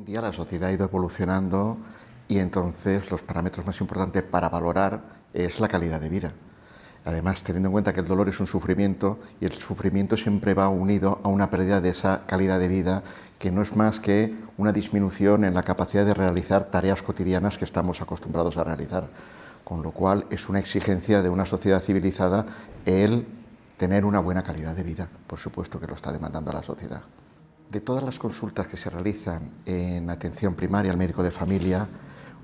día la sociedad ha ido evolucionando y entonces los parámetros más importantes para valorar es la calidad de vida. Además, teniendo en cuenta que el dolor es un sufrimiento y el sufrimiento siempre va unido a una pérdida de esa calidad de vida que no es más que una disminución en la capacidad de realizar tareas cotidianas que estamos acostumbrados a realizar. Con lo cual es una exigencia de una sociedad civilizada el tener una buena calidad de vida. Por supuesto que lo está demandando la sociedad. De todas las consultas que se realizan en atención primaria al médico de familia,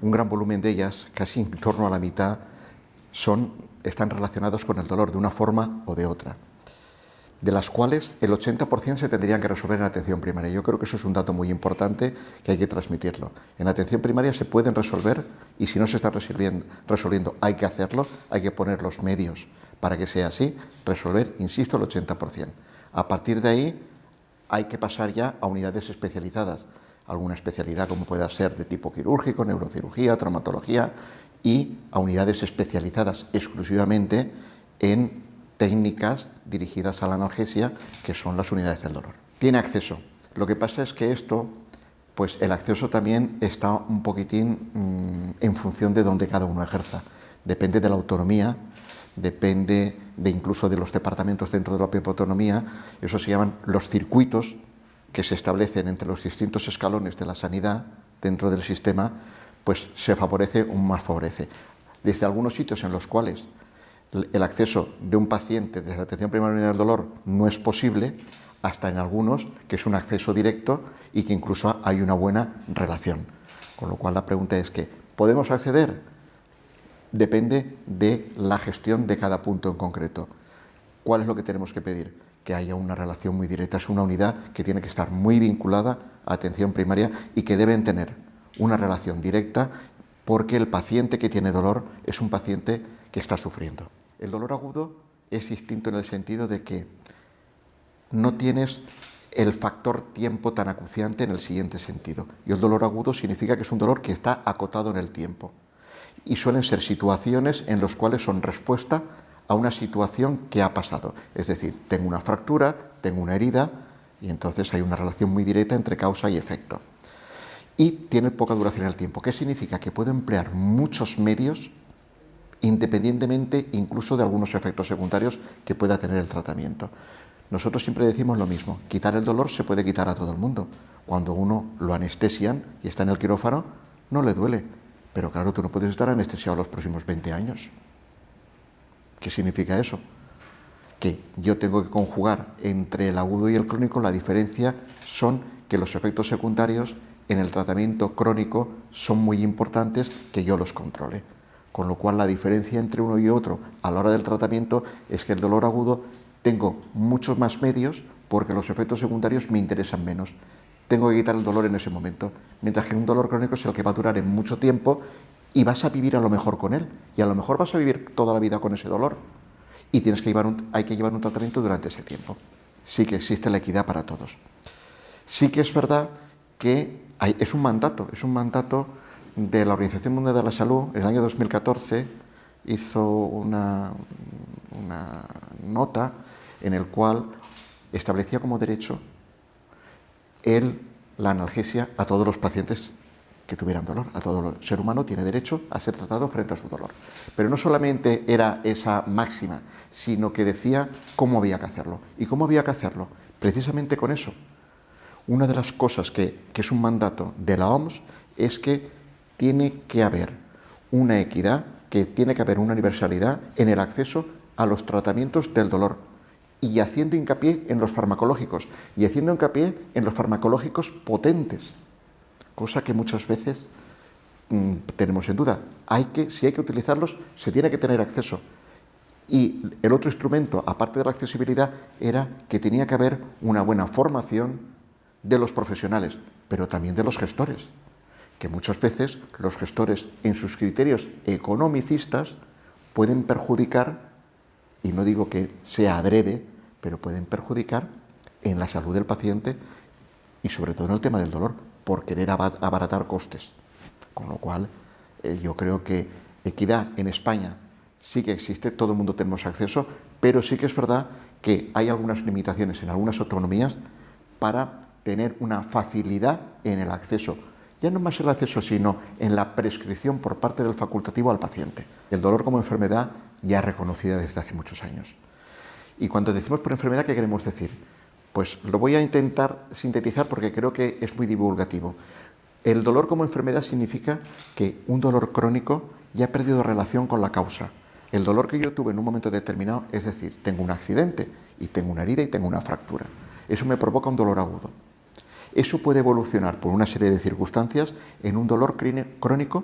un gran volumen de ellas, casi en torno a la mitad, están relacionados con el dolor de una forma o de otra, de las cuales el 80% se tendrían que resolver en atención primaria. Yo creo que eso es un dato muy importante que hay que transmitirlo. En atención primaria se pueden resolver y si no se están resolviendo hay que hacerlo, hay que poner los medios para que sea así, resolver, insisto, el 80%. A partir de ahí hay que pasar ya a unidades especializadas, alguna especialidad como pueda ser de tipo quirúrgico, neurocirugía, traumatología, y a unidades especializadas exclusivamente en técnicas dirigidas a la analgesia, que son las unidades del dolor. Tiene acceso. Lo que pasa es que esto, pues el acceso también está un poquitín en función de donde cada uno ejerza. Depende de la autonomía, depende incluso de los departamentos dentro de la propia autonomía. Eso se llaman los circuitos que se establecen entre los distintos escalones de la sanidad dentro del sistema, pues se favorece o más favorece. Desde algunos sitios en los cuales el acceso de un paciente desde la atención primaria del dolor no es posible, hasta en algunos que es un acceso directo y que incluso hay una buena relación. Con lo cual la pregunta es que, ¿podemos acceder? Depende de la gestión de cada punto en concreto. ¿Cuál es lo que tenemos que pedir? Que haya una relación muy directa. Es una unidad que tiene que estar muy vinculada a atención primaria y que deben tener una relación directa porque el paciente que tiene dolor es un paciente que está sufriendo. El dolor agudo es distinto en el sentido de que no tienes el factor tiempo tan acuciante en el siguiente sentido. Y el dolor agudo significa que es un dolor que está acotado en el tiempo. Y suelen ser situaciones en las cuales son respuesta a una situación que ha pasado. Es decir, tengo una fractura, tengo una herida, y entonces hay una relación muy directa entre causa y efecto. Y tiene poca duración en el tiempo. ¿Qué significa? Que puedo emplear muchos medios independientemente incluso de algunos efectos secundarios que pueda tener el tratamiento. Nosotros siempre decimos lo mismo, quitar el dolor se puede quitar a todo el mundo. Cuando uno lo anestesian y está en el quirófano, no le duele. Pero claro, tú no puedes estar anestesiado los próximos 20 años. ¿Qué significa eso? Que yo tengo que conjugar entre el agudo y el crónico. La diferencia son que los efectos secundarios en el tratamiento crónico son muy importantes que yo los controle. Con lo cual la diferencia entre uno y otro a la hora del tratamiento es que el dolor agudo tengo muchos más medios porque los efectos secundarios me interesan menos. Tengo que quitar el dolor en ese momento, mientras que un dolor crónico es el que va a durar en mucho tiempo y vas a vivir a lo mejor con él, y a lo mejor vas a vivir toda la vida con ese dolor y hay que llevar un tratamiento durante ese tiempo. Sí que existe la equidad para todos. Sí que es verdad que es un mandato de la Organización Mundial de la Salud. En el año 2014 hizo una nota en el cual establecía como derecho la analgesia a todos los pacientes que tuvieran dolor. A todo ser humano tiene derecho a ser tratado frente a su dolor. Pero no solamente era esa máxima, sino que decía cómo había que hacerlo. ¿Y cómo había que hacerlo? Precisamente con eso. Una de las cosas que es un mandato de la OMS es que tiene que haber una equidad, que tiene que haber una universalidad en el acceso a los tratamientos del dolor, y haciendo hincapié en los farmacológicos, y haciendo hincapié en los farmacológicos potentes, cosa que muchas veces tenemos en duda. Si hay que utilizarlos, se tiene que tener acceso. Y el otro instrumento, aparte de la accesibilidad, era que tenía que haber una buena formación de los profesionales, pero también de los gestores, que muchas veces los gestores en sus criterios economicistas pueden perjudicar, y no digo que sea adrede, pero pueden perjudicar en la salud del paciente y sobre todo en el tema del dolor, por querer abaratar costes. Con lo cual, yo creo que equidad en España sí que existe, todo el mundo tenemos acceso, pero sí que es verdad que hay algunas limitaciones en algunas autonomías para tener una facilidad en el acceso ya no más el acceso, sino en la prescripción por parte del facultativo al paciente. El dolor como enfermedad ya reconocida desde hace muchos años. Y cuando decimos por enfermedad, ¿qué queremos decir? Pues lo voy a intentar sintetizar porque creo que es muy divulgativo. El dolor como enfermedad significa que un dolor crónico ya ha perdido relación con la causa. El dolor que yo tuve en un momento determinado, es decir, tengo un accidente y tengo una herida y tengo una fractura. Eso me provoca un dolor agudo. Eso puede evolucionar por una serie de circunstancias en un dolor crónico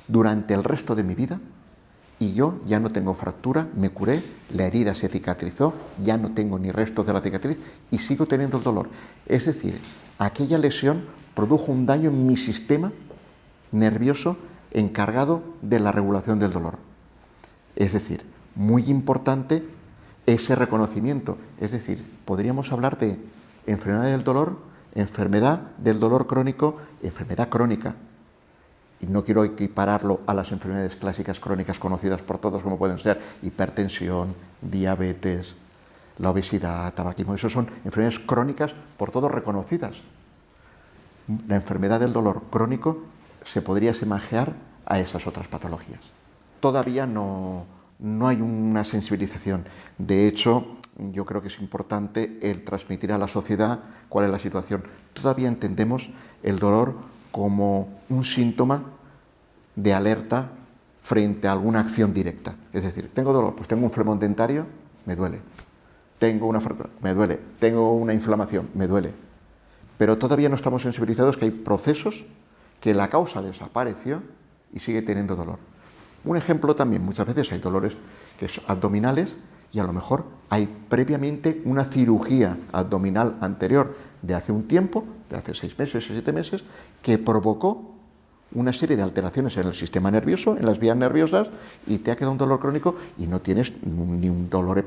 durante el resto de mi vida y yo ya no tengo fractura, me curé, la herida se cicatrizó, ya no tengo ni restos de la cicatriz y sigo teniendo el dolor. Es decir, aquella lesión produjo un daño en mi sistema nervioso encargado de la regulación del dolor. Es decir, muy importante ese reconocimiento. Es decir, podríamos hablar de enfermedad del dolor crónico, enfermedad crónica. Y no quiero equipararlo a las enfermedades clásicas crónicas conocidas por todos, como pueden ser hipertensión, diabetes, la obesidad, tabaquismo. Esas son enfermedades crónicas por todos reconocidas. La enfermedad del dolor crónico se podría asemejar a esas otras patologías. Todavía no hay una sensibilización. De hecho, yo creo que es importante el transmitir a la sociedad cuál es la situación. Todavía entendemos el dolor como un síntoma de alerta frente a alguna acción directa. Es decir, tengo dolor, pues tengo un flemón dentario, me duele. Tengo una fractura, me duele. Tengo una inflamación, me duele. Pero todavía no estamos sensibilizados que hay procesos que la causa desapareció y sigue teniendo dolor. Un ejemplo también, muchas veces hay dolores que son abdominales y a lo mejor hay previamente una cirugía abdominal anterior de hace un tiempo, de hace 6 meses o 7 meses, que provocó una serie de alteraciones en el sistema nervioso, en las vías nerviosas, y te ha quedado un dolor crónico y no tienes ni un dolor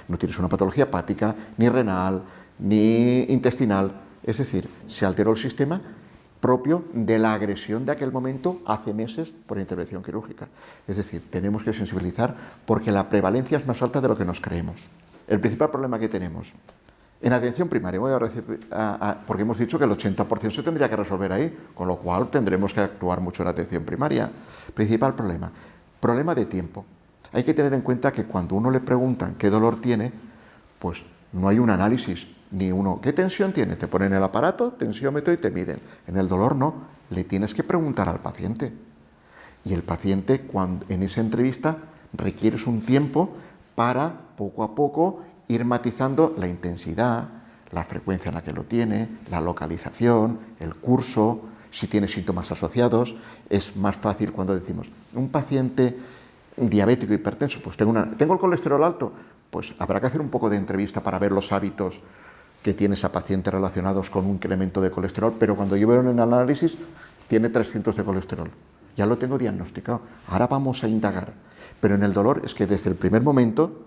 no tienes una patología hepática, ni renal, ni intestinal. Es decir, se alteró el sistema propio de la agresión de aquel momento hace meses por intervención quirúrgica. Es decir, tenemos que sensibilizar porque la prevalencia es más alta de lo que nos creemos. El principal problema que tenemos en atención primaria, porque hemos dicho que el 80% se tendría que resolver ahí, con lo cual tendremos que actuar mucho en atención primaria. Principal problema de tiempo. Hay que tener en cuenta que cuando uno le preguntan qué dolor tiene, pues no hay un análisis, ni uno, ¿qué tensión tiene? Te ponen el aparato, tensiómetro y te miden. En el dolor no, le tienes que preguntar al paciente. Y el paciente, en esa entrevista, requieres un tiempo para, poco a poco, ir matizando la intensidad, la frecuencia en la que lo tiene, la localización, el curso, si tiene síntomas asociados. Es más fácil cuando decimos, un paciente diabético hipertenso, pues tengo el colesterol alto, pues habrá que hacer un poco de entrevista para ver los hábitos que tiene esa paciente relacionados con un incremento de colesterol, pero cuando yo veo en el análisis tiene 300 de colesterol. Ya lo tengo diagnosticado. Ahora vamos a indagar. Pero en el dolor es que desde el primer momento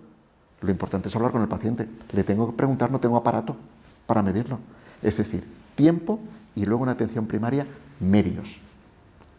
lo importante es hablar con el paciente. Le tengo que preguntar, no tengo aparato para medirlo. Es decir, tiempo y luego en atención primaria, medios.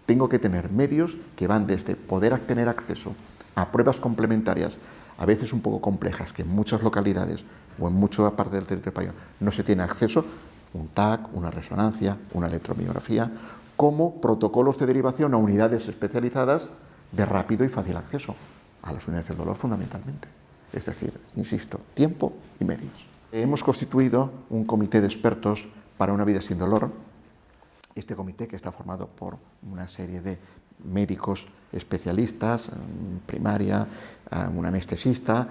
Tengo que tener medios que van desde poder tener acceso a pruebas complementarias, a veces un poco complejas, que en muchas localidades o en muchas partes del territorio español no se tiene acceso, un TAC, una resonancia, una electromiografía, como protocolos de derivación a unidades especializadas de rápido y fácil acceso, a las unidades del dolor fundamentalmente. Es decir, insisto, tiempo y medios. Hemos constituido un comité de expertos para una vida sin dolor. Este comité, que está formado por una serie de médicos especialistas, primaria, un anestesista,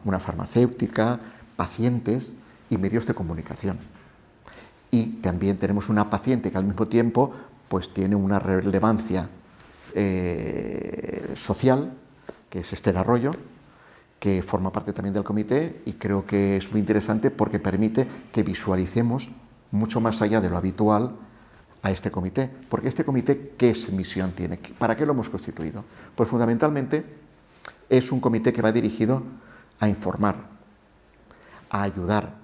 una farmacéutica, pacientes y medios de comunicación. Y también tenemos una paciente que al mismo tiempo pues tiene una relevancia social, que es Esther Arroyo, que forma parte también del comité y creo que es muy interesante porque permite que visualicemos mucho más allá de lo habitual a este comité. Porque este comité, ¿qué misión tiene? ¿Para qué lo hemos constituido? Pues fundamentalmente es un comité que va dirigido a informar, a ayudar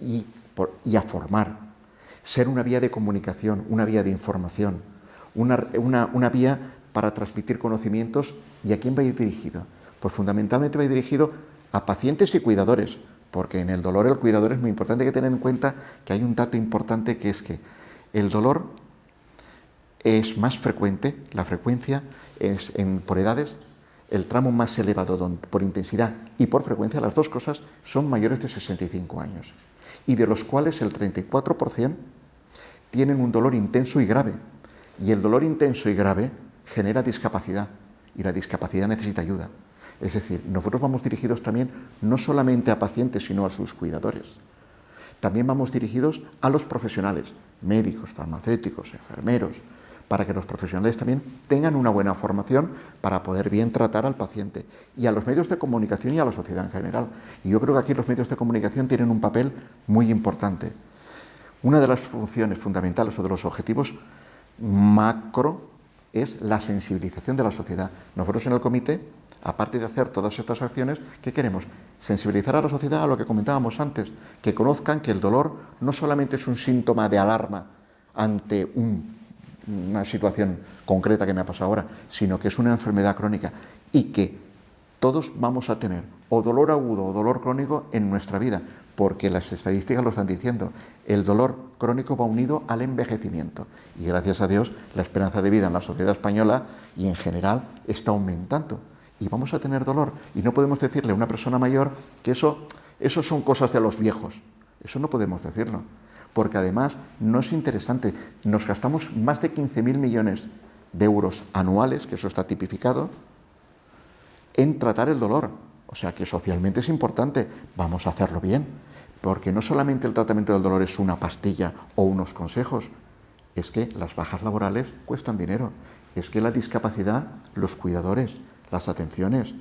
y a formar, ser una vía de comunicación, una vía de información, una vía para transmitir conocimientos. ¿Y a quién va a ir dirigido? Pues fundamentalmente va a ir dirigido a pacientes y cuidadores, porque en el dolor el cuidador es muy importante. Hay que tener en cuenta que hay un dato importante, que es que El dolor es más frecuente, la frecuencia es por edades, el tramo más elevado por intensidad y por frecuencia, las dos cosas son mayores de 65 años, y de los cuales el 34% tienen un dolor intenso y grave, y el dolor intenso y grave genera discapacidad, y la discapacidad necesita ayuda. Es decir, nosotros vamos dirigidos también no solamente a pacientes, sino a sus cuidadores. También vamos dirigidos a los profesionales, médicos, farmacéuticos, enfermeros, para que los profesionales también tengan una buena formación para poder bien tratar al paciente, y a los medios de comunicación y a la sociedad en general. Y yo creo que aquí los medios de comunicación tienen un papel muy importante. Una de las funciones fundamentales o de los objetivos macro es la sensibilización de la sociedad. Nosotros en el comité, aparte de hacer todas estas acciones, ¿qué queremos? Sensibilizar a la sociedad a lo que comentábamos antes, que conozcan que el dolor no solamente es un síntoma de alarma ante una situación concreta que me ha pasado ahora, sino que es una enfermedad crónica y que todos vamos a tener o dolor agudo o dolor crónico en nuestra vida, porque las estadísticas lo están diciendo. El dolor crónico va unido al envejecimiento y gracias a Dios la esperanza de vida en la sociedad española y en general está aumentando y vamos a tener dolor, y no podemos decirle a una persona mayor que eso son cosas de los viejos. Eso no podemos decirlo, porque además no es interesante. Nos gastamos más de 15.000 millones de euros anuales, que eso está tipificado, en tratar el dolor. O sea que socialmente es importante, vamos a hacerlo bien, porque no solamente el tratamiento del dolor es una pastilla o unos consejos, es que las bajas laborales cuestan dinero, es que la discapacidad, los cuidadores, las atenciones,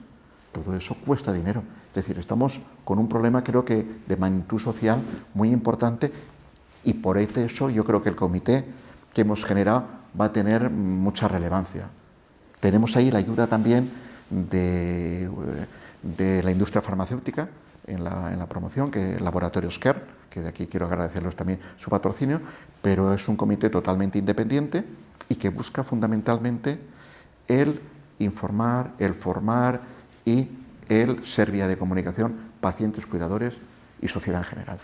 todo eso cuesta dinero. Es decir, estamos con un problema, creo que de magnitud social muy importante, y por eso yo creo que el comité que hemos generado va a tener mucha relevancia. Tenemos ahí la ayuda también de la industria farmacéutica en la promoción, que Laboratorios Kern, que de aquí quiero agradecerles también su patrocinio, pero es un comité totalmente independiente y que busca fundamentalmente el informar, el formar y el ser vía de comunicación pacientes, cuidadores y sociedad en general.